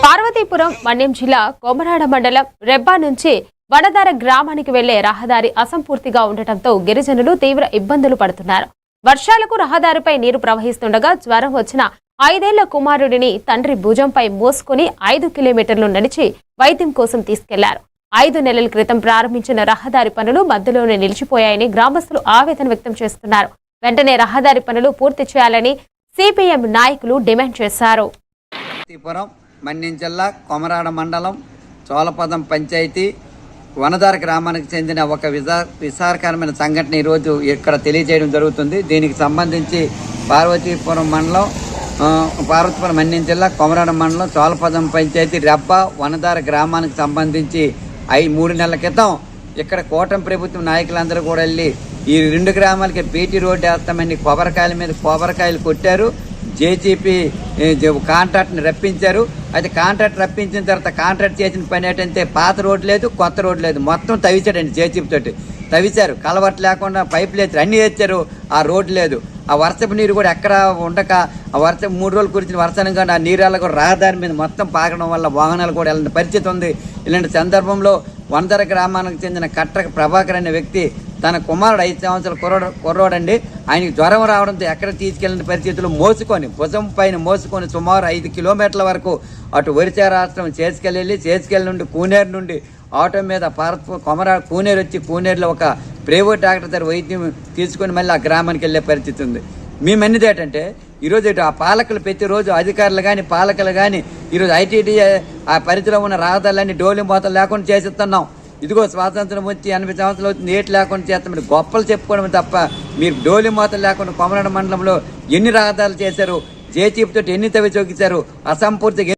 పార్వతీపురం మన్యం జిల్లా కోమరాడ మండలం రెబ్బా నుంచి వడదార గ్రామానికి వెళ్లే రహదారి అసంపూర్తిగా ఉండటంతో గిరిజనులు తీవ్ర ఇబ్బందులు పడుతున్నారు. వర్షాలకు రహదారిపై నీరు ప్రవహిస్తుండగా జ్వరం వచ్చిన 5 ఏళ్ల కుమారుడిని తండ్రి భుజంపై మోసుకుని 5 కిలోమీటర్లు నడిచి వైద్యం కోసం తీసుకెళ్లారు. 5 నెలల క్రితం ప్రారంభించిన రహదారి పనులు మధ్యలోనే నిలిచిపోయాయని గ్రామస్తులు ఆవేదన వ్యక్తం చేస్తున్నారు. వెంటనే రహదారి పనులు పూర్తి చేయాలని సిపిఎం నాయకులు డిమాండ్ చేశారు. మన్యం జిల్లా కొమరాడ మండలం చోళపదం పంచాయతీ వనదార గ్రామానికి చెందిన ఒక విచారకరమైన సంఘటన ఈరోజు ఇక్కడ తెలియజేయడం జరుగుతుంది. దీనికి సంబంధించి పార్వతీపురం మన్యం జిల్లా కొమరాడ మండలం చోళపదం పంచాయతీ రెబ్బా వనదార గ్రామానికి సంబంధించి 3 నెలల క్రితం ఇక్కడ కూటమి ప్రభుత్వం నాయకులందరూ కూడా వెళ్ళి ఈ 2 గ్రామాలకి బీటీ రోడ్డు వేస్తామని కొబ్బరికాయల మీద కొబ్బరికాయలు కొట్టారు. జేసీపీ కాంట్రాక్ట్ని రప్పించారు. అయితే కాంట్రాక్ట్ రప్పించిన తర్వాత కాంట్రాక్ట్ చేసిన పని ఏంటంటే పాత రోడ్డు లేదు, కొత్త రోడ్డు లేదు, మొత్తం తవ్వించాడండి. జేసీపీ తోటి తవ్వించారు. కలవట్ లేకుండా పైపులు వేసారు, అన్నీ వేసారు. ఆ రోడ్డు లేదు. ఆ వర్షపు నీరు కూడా ఎక్కడ ఉండక ఆ వర్షం 3 రోజులు కురిసిన వర్షానికి ఆ నీళ్ళ కూడా రహదారి మీద మొత్తం పాకడం వల్ల వాహనాలు కూడా వెళ్ళిన పరిస్థితి ఉంది. ఇలాంటి సందర్భంలో వనదర గ్రామానికి చెందిన కట్ట ప్రభాకర్ అనే వ్యక్తి తన కుమారుడు 5 సంవత్సరాల కుర్రోడండి, ఆయనకి జ్వరం రావడంతో ఎక్కడ తీసుకెళ్లిన పరిస్థితుల్లో మోసుకొని భుజం పైన మోసుకొని సుమారు 5 కిలోమీటర్ల వరకు అటు ఒరిస్సా రాష్ట్రం చేసుకెళ్ళి నుండి కూనేరు నుండి ఆటో మీద కూనేరు వచ్చి కూనేరులో ఒక ప్రైవేట్ డాక్టర్ దగ్గర వైద్యం తీసుకొని మళ్ళీ ఆ గ్రామానికి వెళ్ళే పరిస్థితి ఉంది. మేమన్నది ఏంటంటే ఈరోజు ఆ పాలకులు ప్రతిరోజు అధికారులు కానీ పాలకులు కానీ ఈరోజు ఐటీడీ ఆ పరిధిలో ఉన్న రహదారులన్నీ డోలి మోతలు లేకుండా చేసిస్తున్నాం. ఇదిగో స్వాతంత్రం వచ్చి 80 సంవత్సరాలు అవుతుంది, ఏటి లేకుండా చేస్తాం. మీరు గొప్పలు చెప్పుకోవడం తప్ప మీరు డోలి మోతలు లేకుండా కొమరాడ మండలంలో ఎన్ని రహదారులు చేశారు, జేసీబీ తోటి ఎన్ని తవ్వి చొక్కించారు, అసంపూర్తిగా